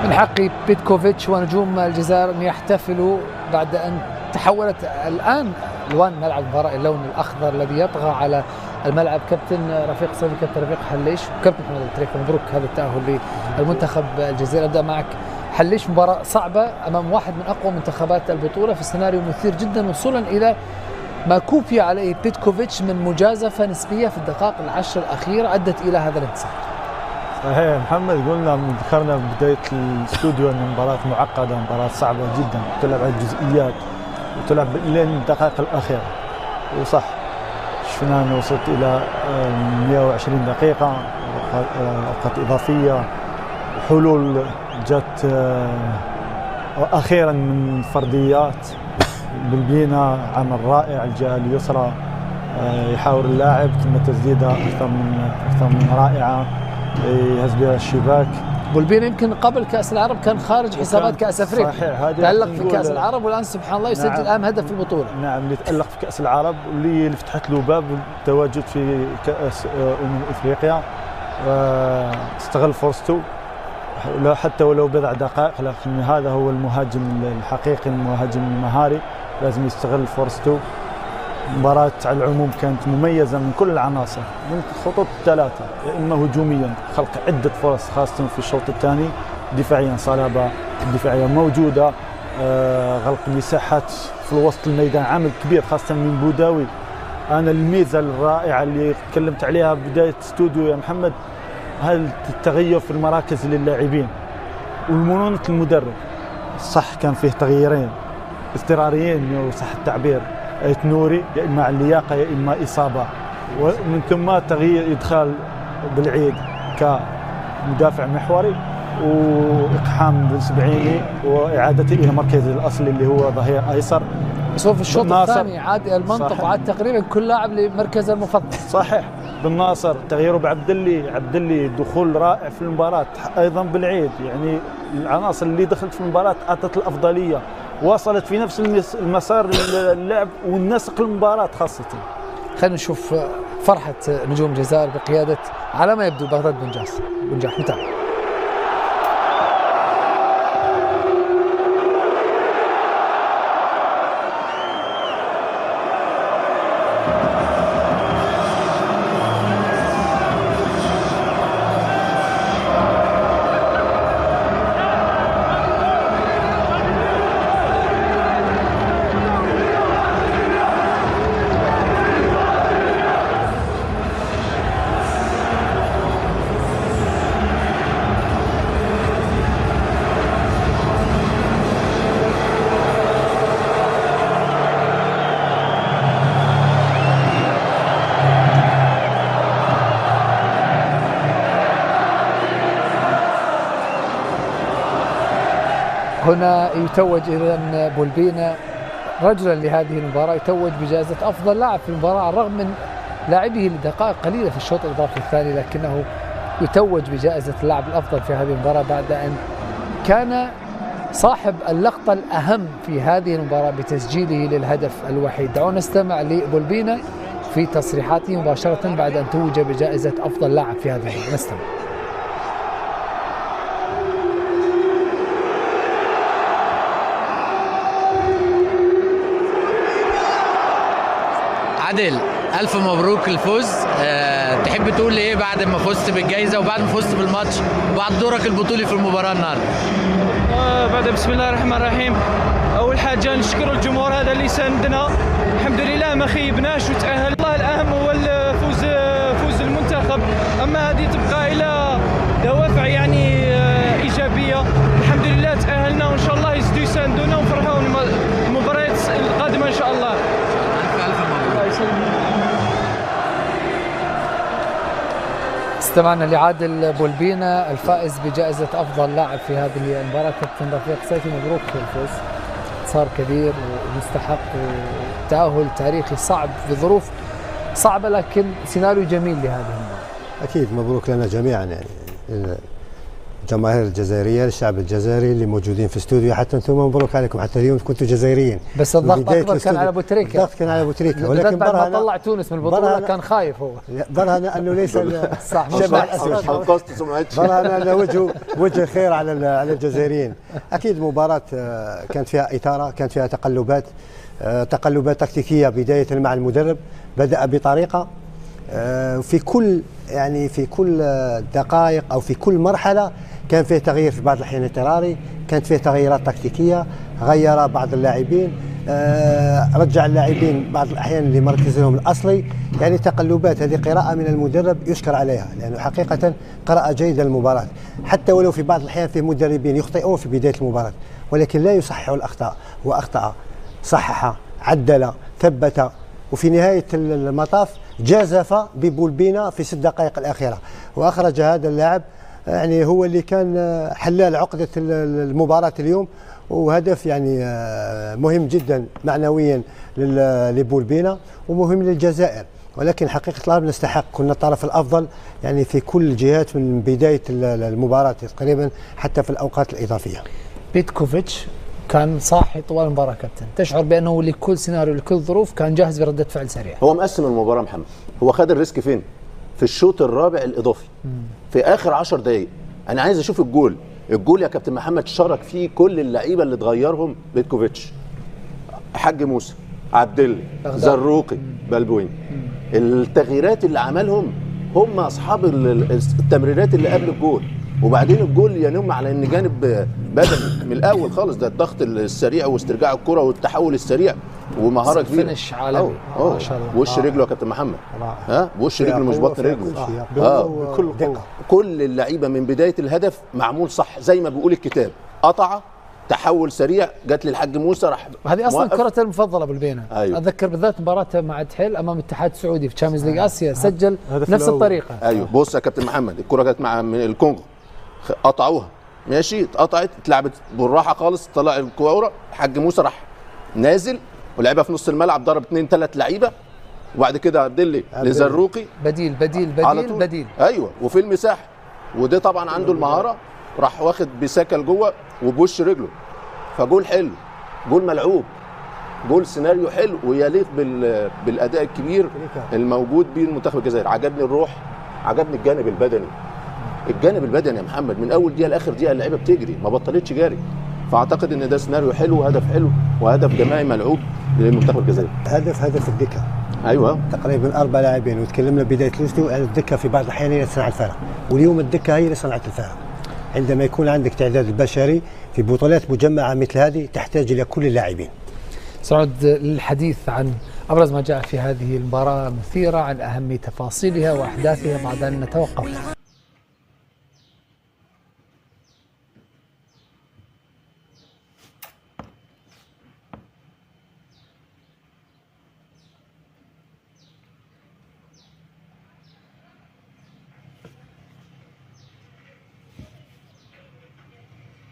من حق بيتكوفيتش ونجوم الجزائر أن يحتفلوا بعد أن تحولت الآن ألوان ملعب المباراة اللون الأخضر الذي يطغى على الملعب. كابتن رفيق صيفي، كابتن رفيق حليش، وكابتن محمد التريكة، مبروك هذا التأهل للمنتخب الجزائري. أبدأ معك حليش، مباراة صعبة أمام واحد من أقوى منتخبات البطولة في سيناريو مثير جدا، وصولا إلى ما كوفي عليه بيتكوفيتش من مجازفة نسبية في الدقائق العشر الأخيرة أدت إلى هذا الانتصار. صحيح محمد، ذكرنا بداية الاستوديو أن مباراة معقدة، مباراة صعبة جدا، تلعب على الجزئيات وتلعب لين الدقائق الأخيرة، وصح شفنا أنه وصلت إلى 120 دقيقة، أوقات إضافية، حلول جت أخيرا من فرديات. بلبينة عمل رائع، الجهة اليسرى يحاور اللاعب، ثم تسديدة أكثر من رائعة يهز بها الشباك. بلبينة يمكن قبل كأس العرب كان خارج حسابات كأس أفريقيا، صحيح، تألق في كأس العرب والآن سبحان الله يسجل نعم. أهم هدف في البطولة. نعم، اللي تألق في كأس العرب واللي فتحت له باب التواجد في كأس إفريقيا، استغل فرصته حتى ولو بضع دقائق، لكن هذا هو المهاجم الحقيقي، المهاجم المهاري، لازم يستغل فرصته. مباراة على العموم كانت مميزة من كل العناصر، من الخطوط الثلاثة، يا إما هجوميا خلق عدة فرص خاصة في الشوط الثاني، دفاعيا صلابة دفاعية موجودة، غلق مساحات في وسط الميدان عامل كبير خاصة من بوداوي. أنا الميزة الرائعة اللي تكلمت عليها بداية استوديو يا محمد، هل التغير في المراكز للاعبين والمرونة المدرب. صح كان فيه تغييرين اضطراريين صح التعبير، نوري يا إما على اللياقة يا إما إصابة، ومن ثم تغيير إدخال بالعيد كمدافع محوري، وإقحام بالسبعيني وإعادته إلى مركزه الأصلي اللي هو ظهير أيسر. بس في الشوط الثاني عاد إلى المنطقة وعاد تقريبا كل لاعب لمركزه المفضل. صحيح، بالناصر تغييره بعبد الله دخول رائع في المباراة، أيضا بالعيد، يعني العناصر اللي دخلت في المباراة أعطت الأفضلية، واصلت في نفس المسار اللعب والنسق المباراة خاصة. خلينا نشوف فرحة نجوم الجزائر بقيادة على ما يبدو بغداد بنجاح. متابع. هنا يتوج إذن بولبينة رجلا لهذه المباراة، يتوج بجائزة أفضل لاعب في المباراة على الرغم من لاعبه لدقائق قليلة في الشوط الإضافي الثاني، لكنه يتوج بجائزة اللاعب الأفضل في هذه المباراة بعد أن كان صاحب اللقطة الأهم في هذه المباراة بتسجيله للهدف الوحيد. دعونا نستمع لبولبينة في تصريحاته مباشرة بعد أن توج بجائزة أفضل لاعب في هذه المباراة. نستمع. عادل، ألف مبروك الفوز. تحب تقول ايه بعد ما فزت بالجائزة وبعد ما فزت بالماتش وبعد دورك البطولي في المباراة النهارده؟ بعد بسم الله الرحمن الرحيم، أول حاجة نشكر الجمهور هذا اللي ساندنا، الحمد لله ما خيبناش وتأهل. الله الأهم هو فوز المنتخب، أما هذه تبقى إلى دوافع يعني إيجابية. الحمد لله تأهلنا وإن شاء الله يزيدوا يساندونا ونفرحوا المباريات القادمة إن شاء الله. استمعنا لعادل بولبينة الفائز بجائزة أفضل لاعب في هذه المباراة. كابتن رفيق صيفي، مبروك الفوز، صار كبير ومستحق وتأهل تاريخي صعب في ظروف صعبة، لكن سيناريو جميل لهذه المباراة. أكيد مبروك لنا جميعا، يعني الجماهير الجزائريه، الشعب الجزائري اللي موجودين في الاستوديو، حتى انتم مبروك عليكم، حتى اليوم كنتوا جزائريين. بس الضغط اكبر كان على ابو تريكه. الضغط كان على ابو تريكه، ولكن بعد ما طلع تونس من البطوله كان خايف هو. برهن انه ليس صح شبه الاسود، برهن انه وجه خير على الجزائريين. اكيد مباراه كانت فيها اثاره، كانت فيها تقلبات تكتيكيه بدايه مع المدرب. بدأ بطريقه في كل دقائق او في كل مرحله كان فيه تغيير، في بعض الاحيان اضطراري، كانت فيه تغييرات تكتيكيه، غير بعض اللاعبين، رجع اللاعبين بعض الاحيان لمركزهم الاصلي. يعني تقلبات، هذه قراءه من المدرب يشكر عليها، لانه حقيقه قرأ جيدا المباراه، حتى ولو في بعض الاحيان فيه مدربين يخطئون في بدايه المباراه ولكن لا يصححوا الاخطاء. هو اخطا، صحح، عدل، ثبت، وفي نهايه المطاف جازف ببولبينا في 6 دقائق الاخيره واخرج هذا اللاعب، يعني هو اللي كان حلال عقده المباراه اليوم، وهدف يعني مهم جدا معنويا لبولبينا ومهم للجزائر. ولكن حقيقه الامر نستحق، كنا الطرف الافضل يعني في كل الجهات من بدايه المباراه تقريبا حتى في الاوقات الاضافيه. بيتكوفيتش كان صاحي طوال المباراه كابتن، تشعر بانه لكل سيناريو لكل ظروف كان جاهز برده فعل سريعه. هو مقسم المباراه محمد، هو خد الريسك فين؟ في الشوط الرابع الاضافي في اخر 10 دقائق. انا عايز اشوف الجول يا كابتن محمد، شارك فيه كل اللعيبه اللي اتغيرهم، بيتكوفيتش، حاج موسى، عبد الله، زروقي، بلبوين. التغييرات اللي عملهم هم اصحاب التمريرات اللي قبل الجول، وبعدين الجول ينم على ان جانب بدني من الاول خالص، ده الضغط السريع واسترجاع الكره والتحول السريع ومهاره كبيره. فينش عالمي ما شاء الله. وش رجله يا كابتن محمد، وش رجله مش بطن رجله. بكل قوه. كل اللعيبه من بدايه الهدف معمول صح زي ما بيقول الكتاب، قطعه، تحول سريع، جت للحاج موسى، راح. هذه اصلا كرته المفضله بالبينه. أيوه. اتذكر بالذات مباراته مع تحيل امام الاتحاد السعودي في تشامبيونز ليج اسيا، سجل نفس الطريقه. ايوه بص يا كابتن محمد، الكره جت مع الكونغو، قطعوها ماشي، اتقطعت، اتلعبت بالراحه خالص، طلع الكوره، الحاج موسى راح نازل ولعبها في نص الملعب، ضرب 2-3 لعيبه، وبعد كده عبد الله لزروقي، بديل. ايوه، وفي المساحه، وده طبعا عنده المهاره، راح واخد بساكه لجوه وبوش رجله، فجول حلو، جول ملعوب، جول سيناريو حلو ويليق بالاداء الكبير الموجود بين المنتخب الجزائري. عجبني الروح، عجبني الجانب البدني يا محمد، من اول دقيقه لاخر دقيقه اللعيبه بتجري ما بطلتش جري، فاعتقد ان ده سيناريو حلو وهدف حلو وهدف جماعي ملعوب للمنتخب الجزائري. هدف الدكه، ايوه تقريبا 4 لاعبين، وتكلمنا بدايه الاستوديو عن الدكه في بعض الاحيان هي تصنع الفارق، واليوم الدكه هي اللي صنعت الفارق. عندما يكون عندك تعداد بشري في بطولات مجمعه مثل هذه تحتاج الى كل اللاعبين. سعود، للحديث عن ابرز ما جاء في هذه المباراه المثيره، عن اهم تفاصيلها واحداثها بعد ان نتوقف.